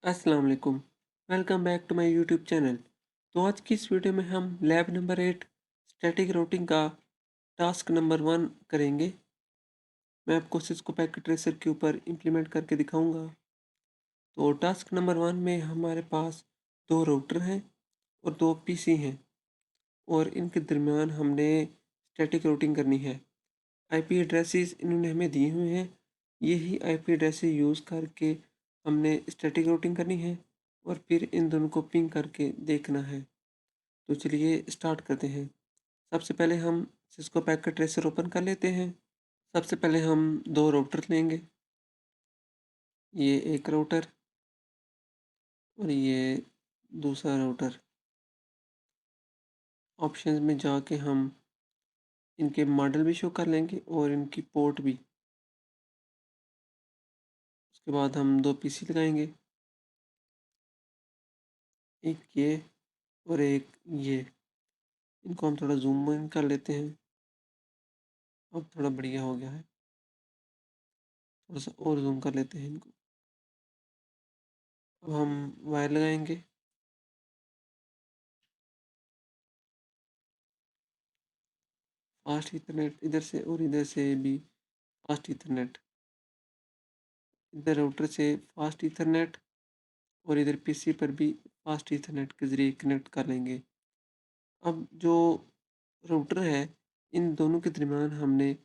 अस्सलाम वालेकुम। Welcome back to my YouTube channel. तो आज की इस वीडियो में हम लैब नंबर 8 स्टैटिक राउटिंग का टास्क नंबर 1 करेंगे। मैं आपको सिस्को पैकेट ट्रेसर के ऊपर इम्प्लीमेंट करके दिखाऊंगा। तो टास्क नंबर 1 में हमारे पास दो राउटर हैं और दो पीसी हैं और इनके दरमियान हमने स्टैटिक राउटिंग करनी है। आईपी एड्रेसेस इन्होंने हमें दिए हुए हैं। यही आईपी एड्रेसेस यूज़ करके हमने स्टैटिक राउटिंग करनी है और फिर इन दोनों को पिंग करके देखना है। तो चलिए स्टार्ट करते हैं। सबसे पहले हम सिस्को पैकेट ट्रेसर ओपन कर लेते हैं। सबसे पहले हम दो राउटर लेंगे। ये एक राउटर और ये दूसरा राउटर। ऑप्शंस में जाके हम इनके मॉडल भी शो कर लेंगे और इनकी पोर्ट भी। उसके बाद हम दो पीसी लगाएंगे, एक ये और एक ये। इनको हम थोड़ा जूम इन कर लेते हैं। अब थोड़ा बढ़िया हो गया है। थोड़ा सा और जूम कर लेते हैं इनको। अब हम वायर लगाएंगे। फास्ट इथरनेट इधर से और इधर से भी फास्ट इथरनेट। इधर राउटर से फास्ट इथरनेट और इधर पीसी पर भी फास्ट इथरनेट के ज़रिए कनेक्ट कर लेंगे। अब जो राउटर है, इन दोनों के दरमियान हमने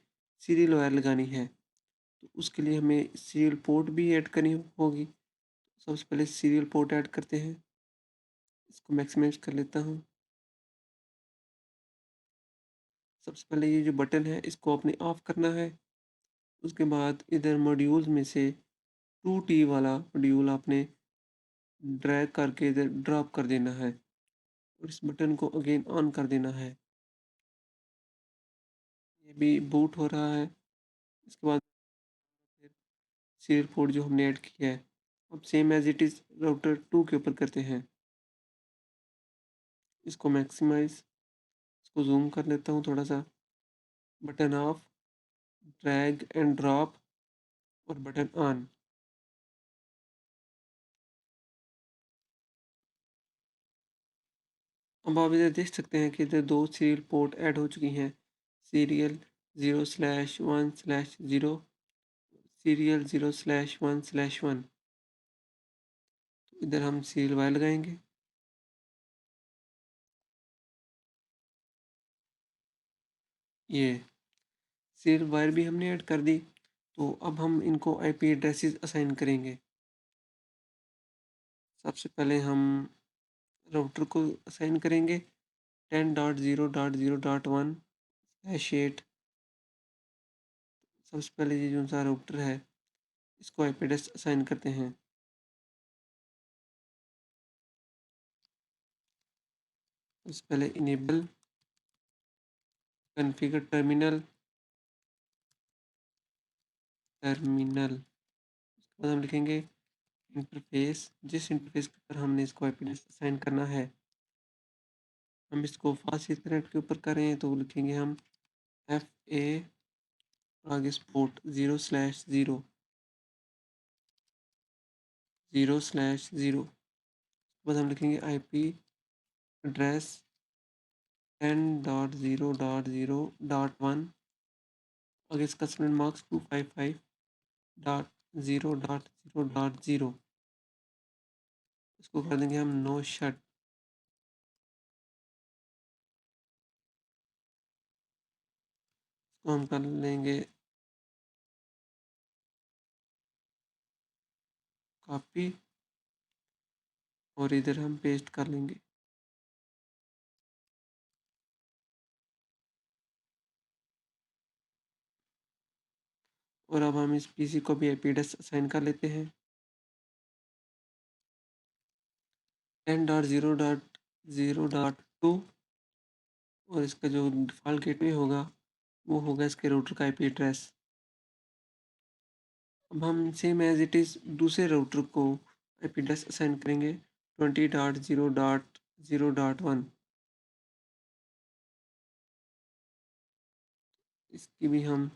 सीरियल वायर लगानी है। तो उसके लिए हमें सीरियल पोर्ट भी ऐड करनी होगी। सबसे पहले सीरियल पोर्ट ऐड करते हैं। इसको मैक्सिमाइज कर लेता हूँ। सबसे पहले ये जो बटन है इसको अपने ऑफ करना है। उसके बाद इधर मॉड्यूल्स में से 2T वाला मॉड्यूल आपने ड्रैग करके इधर ड्रॉप कर देना है और इस बटन को अगेन ऑन कर देना है। ये भी बूट हो रहा है। इसके बाद सीरियल पोर्ट जो हमने ऐड किया है, अब same as it is router 2 के ऊपर करते हैं। इसको मैक्सिमाइज, इसको जूम कर लेता हूँ थोड़ा सा। Button of, drag and drop और बटन ऑन। अब आप इधर देख सकते हैं कि इधर दो सीरियल पोर्ट ऐड हो चुकी हैं। Serial 0/1/0, serial 0/1/1। इधर हम सीरियल वायर लगाएंगे। ये सीरियल वायर भी हमने ऐड कर दी। तो अब हम इनको आईपी एड्रेसेस असाइन करेंगे। सबसे पहले हम राउटर को असाइन करेंगे 10.0.0.1/8। सबसे पहले ये जो सा राउटर है इसको आईपी एड्रेस असाइन करते हैं। सबसे पहले इनेबल कॉन्फ़िगर टर्मिनल। उसके बाद हम लिखेंगे इंटरफेस। जिस इंटरफेस के ऊपर हमने इसको आईपी एड्रेस असाइन करना है, हम इसको फास्ट इथरनेट के ऊपर करें तो लिखेंगे हम FA आगे स्पोर्ट 0/0, 0/0। बाद हम लिखेंगे आईपी एड्रेस 10.0.0.1। आगे इसका स्टूडेंट मार्क्स 255.0.0.0। इसको कर देंगे हम नो शट। इसको हम कर लेंगे कॉपी और इधर हम पेस्ट कर लेंगे। और अब हम इस पीसी को भी आईपी एड्रेस असाइन कर लेते हैं 10.0.0.2। और इसका जो डिफ़ॉल्ट गेटवे होगा वो होगा इसके राउटर का आईपी एड्रेस। अब हम सेम एज इट इज़ दूसरे राउटर को आईपी एड्रेस असाइन करेंगे 20.0.0.1। इसकी भी हम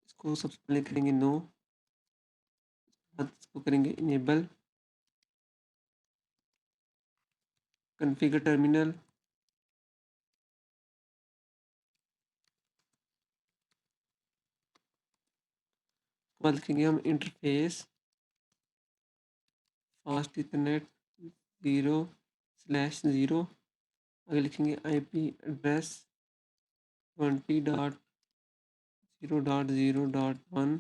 इसको सबसे पहले करेंगे नो, बाद इसको करेंगे इनेबल कॉन्फ़िगर टर्मिनल, उसके बाद लिखेंगे हम इंटरफेस फास्ट इथरनेट 0/0, आगे लिखेंगे आईपी एड्रेस 20.0.0.1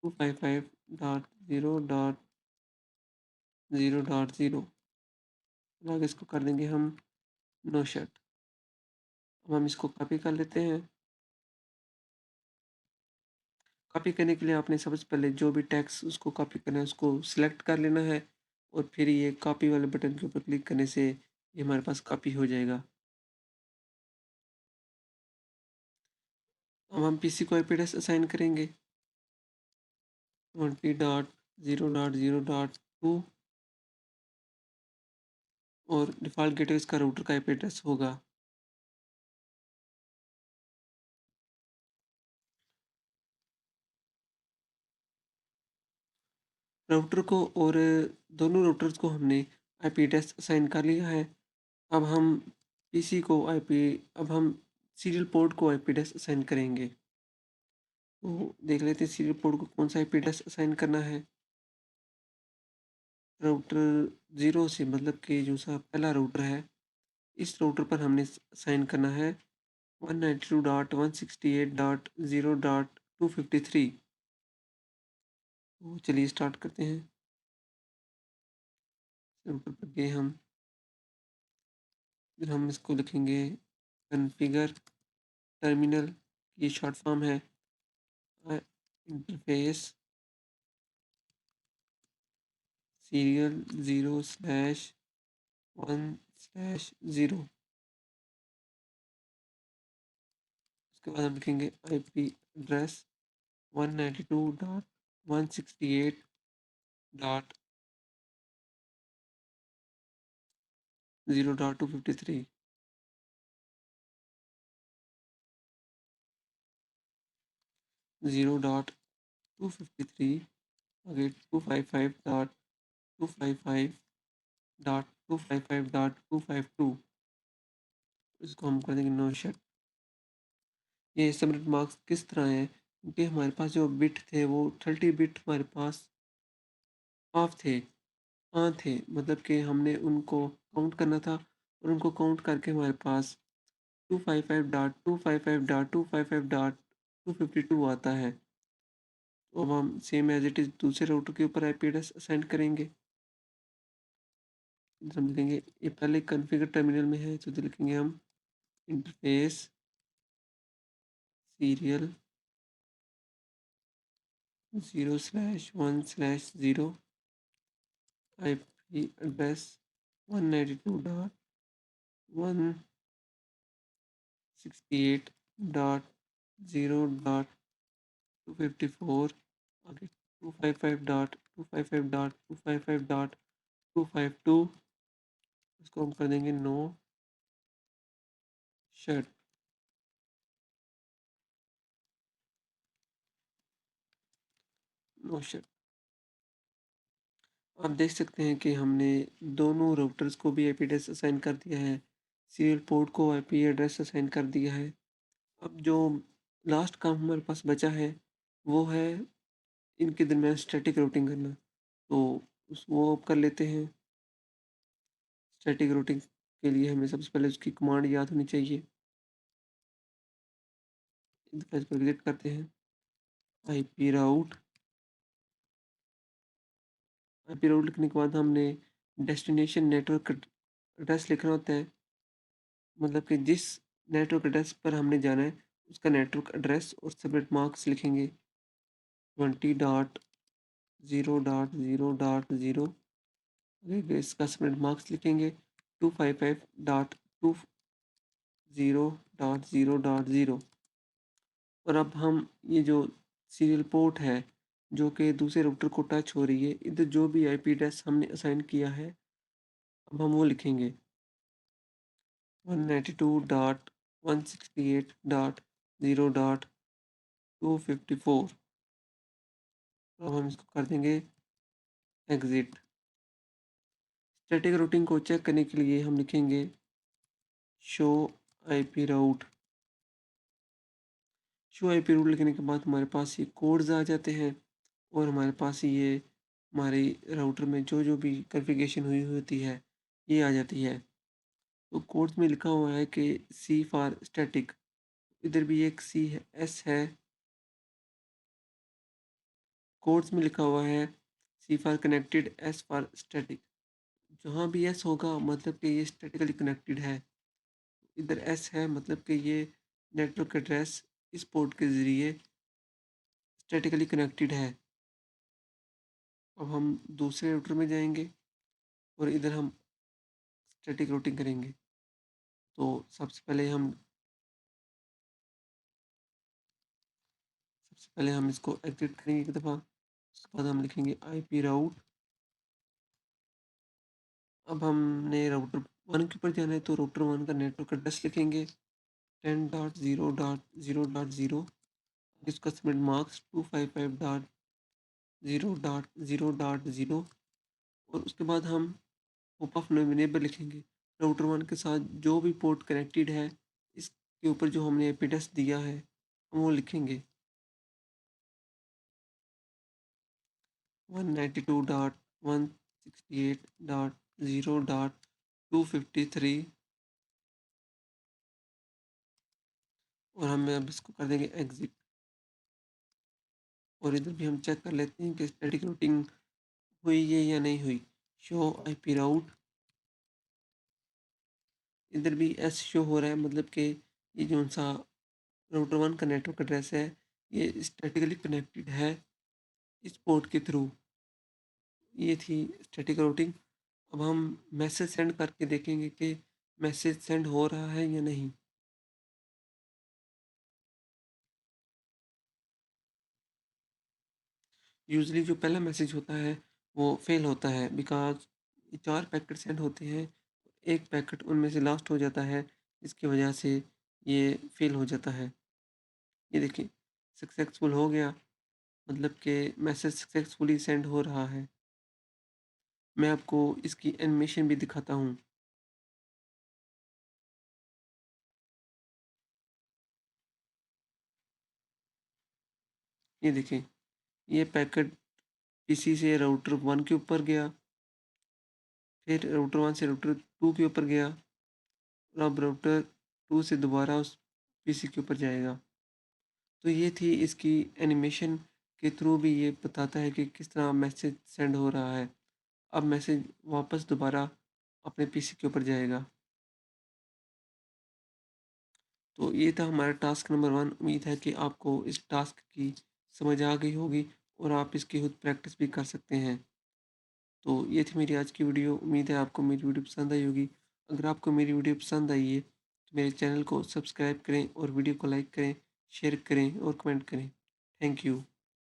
255.0.0.0, आगे इसको कर देंगे हम नो शट। अब हम इसको कॉपी कर लेते हैं। कॉपी करने के लिए आपने सबसे पहले जो भी टेक्स्ट उसको कॉपी करना है उसको सिलेक्ट कर लेना है, और फिर ये कॉपी वाले बटन के ऊपर क्लिक करने से ये हमारे पास कॉपी हो जाएगा। अब हम पीसी को आईपी एड्रेस असाइन करेंगे 20.0.0.2, और डिफ़ॉल्ट गेटवे इसका राउटर का आईपी एड्रेस होगा। राउटर को और दोनों राउटर्स को हमने आईपी एड्रेस असाइन कर लिया है। अब हम पीसी को आईपी अब हम सीरियल पोर्ट को आईपी एड्रेस असाइन करेंगे। तो देख लेते हैं सीरियल पोर्ट को कौन सा आईपी एड्रेस असाइन करना है। राउटर 0 से, मतलब कि जो सा पहला राउटर है, इस राउटर पर हमने असाइन करना है 192.168.0.253। तो चलिए स्टार्ट करते हैं। राउटर पर गए हम, फिर हम इसको लिखेंगे कॉन्फ़िगर टर्मिनल, ये शॉर्ट फॉर्म है। इंटरफेस सीरियल 0/1/0, उसके बाद हम लिखेंगे आईपी एड्रेस 192.168.0.253, 0.253, आगे 255.255.255.252, इसको हम कर देंगे नो शट। ये सबनेट मार्क्स किस तरह हैं, क्योंकि हमारे पास जो बिट थे वो 30 बिट हमारे पास ऑफ थे, हाँ थे, मतलब कि हमने उनको काउंट करना था, और उनको काउंट करके हमारे पास 255.255.255.252 आता है। तो अब हम सेम एज इट इज़ दूसरे राउटर के ऊपर आईपी एड्रेस असाइन करेंगे। हम लिखेंगे, ये पहले कॉन्फ़िगर टर्मिनल में है, तो लिखेंगे हम इंटरफेस सीरियल 0/1/0 आईपी एड्रेस 192.168.0.254, आगे 255.255.255.252, इसको हम कर देंगे नो शट। No shut. आप देख सकते हैं कि हमने दोनों राउटर्स को भी आईपी एड्रेस असाइन कर दिया है, सीरियल पोर्ट को आईपी एड्रेस असाइन कर दिया है। अब जो लास्ट काम हमारे पास बचा है वो है इनके दरमियान स्टैटिक रूटिंग करना। तो उस वो अब कर लेते हैं। स्टैटिक रूटिंग के लिए हमें सबसे पहले उसकी कमांड याद होनी चाहिए। इसको विजिट करते हैं, आईपी राउट। आईपी राउट लिखने के बाद हमने डेस्टिनेशन नेटवर्क एड्रेस लिखना होता है, मतलब कि जिस नेटवर्क एड्रेस पर हमने जाना है उसका नेटवर्क एड्रेस, और सेपरेट मार्क्स लिखेंगे 20.0.0.0, इसका सेपरेट मार्क्स लिखेंगे 255.2.0.0.0। और अब हम ये जो सीरियल पोर्ट है जो कि दूसरे राउटर को टच हो रही है, इधर जो भी आईपी एड्रेस हमने असाइन किया है अब हम वो लिखेंगे 192.168.0.254। अब हम इसको कर देंगे एग्ज़िट। स्टैटिक रूटिंग को चेक करने के लिए हम लिखेंगे show IP route. Show IP root लिखने के बाद हमारे पास ये कोड्स आ जाते हैं और हमारे पास ये हमारे राउटर में जो जो भी कॉन्फ़िगरेशन हुई होती है ये आ जाती है। तो कोड्स में लिखा हुआ है कि सी फॉर स्टैटिक, इधर भी एक सी है, एस है। कोड्स में लिखा हुआ है C for connected, S for static. जहाँ भी एस होगा मतलब कि ये स्टैटिकली कनेक्टेड है, इधर एस है मतलब कि ये नेटवर्क एड्रेस इस पोर्ट के ज़रिए स्टैटिकली कनेक्टेड है। अब हम दूसरे राउटर में जाएंगे और इधर हम स्टैटिक रूटिंग करेंगे। तो सबसे पहले हम इसको एग्जिट करेंगे एक दफ़ा। उसके बाद हम लिखेंगे आईपी राउट। अब हमने राउटर वन के ऊपर जाना है तो राउटर वन का नेटवर्क एड्रेस लिखेंगे 10.0.0.0। इसका सबमिट मार्क्स 255.0.0.0। और उसके बाद हम पॉपअप नेबर लिखेंगे। राउटर वन के साथ जो भी पोर्ट कनेक्टेड है इसके ऊपर जो हमने आईपी एड्रेस दिया है हम वो लिखेंगे 192.168.0.253। और हम अब इसको कर देंगे एग्जिट। और इधर भी हम चेक कर लेते हैं कि स्टैटिक रूटिंग हुई है या नहीं हुई। शो आईपी राउट, इधर भी एस शो हो रहा है मतलब कि ये जो सा राउटर वन का नेटवर्क एड्रेस है ये स्टैटिकली कनेक्टेड है इस पोर्ट के थ्रू। ये थी स्टैटिक रूटिंग। अब हम मैसेज सेंड करके देखेंगे कि मैसेज सेंड हो रहा है या नहीं। यूजली जो पहला मैसेज होता है वो फेल होता है बिकॉज 4 पैकेट सेंड होते हैं, एक पैकेट उनमें से लास्ट हो जाता है जिसकी वजह से ये फेल हो जाता है। ये देखिए सक्सेसफुल हो गया मतलब कि मैसेज सक्सेसफुली सेंड हो रहा है। मैं आपको इसकी एनिमेशन भी दिखाता हूँ। ये देखिए ये पैकेट पीसी से राउटर वन के ऊपर गया, फिर राउटर वन से राउटर टू के ऊपर गया और अब राउटर टू से दोबारा उस पीसी के ऊपर जाएगा। तो ये थी इसकी एनिमेशन के थ्रू भी ये बताता है कि किस तरह मैसेज सेंड हो रहा है। अब मैसेज वापस दोबारा अपने पीसी के ऊपर जाएगा। तो ये था हमारा टास्क नंबर 1। उम्मीद है कि आपको इस टास्क की समझ आ गई होगी और आप इसकी खुद प्रैक्टिस भी कर सकते हैं। तो ये थी मेरी आज की वीडियो। उम्मीद है आपको मेरी वीडियो पसंद आई होगी। अगर आपको मेरी वीडियो पसंद आई है तो मेरे चैनल को सब्सक्राइब करें और वीडियो को लाइक करें, शेयर करें और कमेंट करें। Thank you.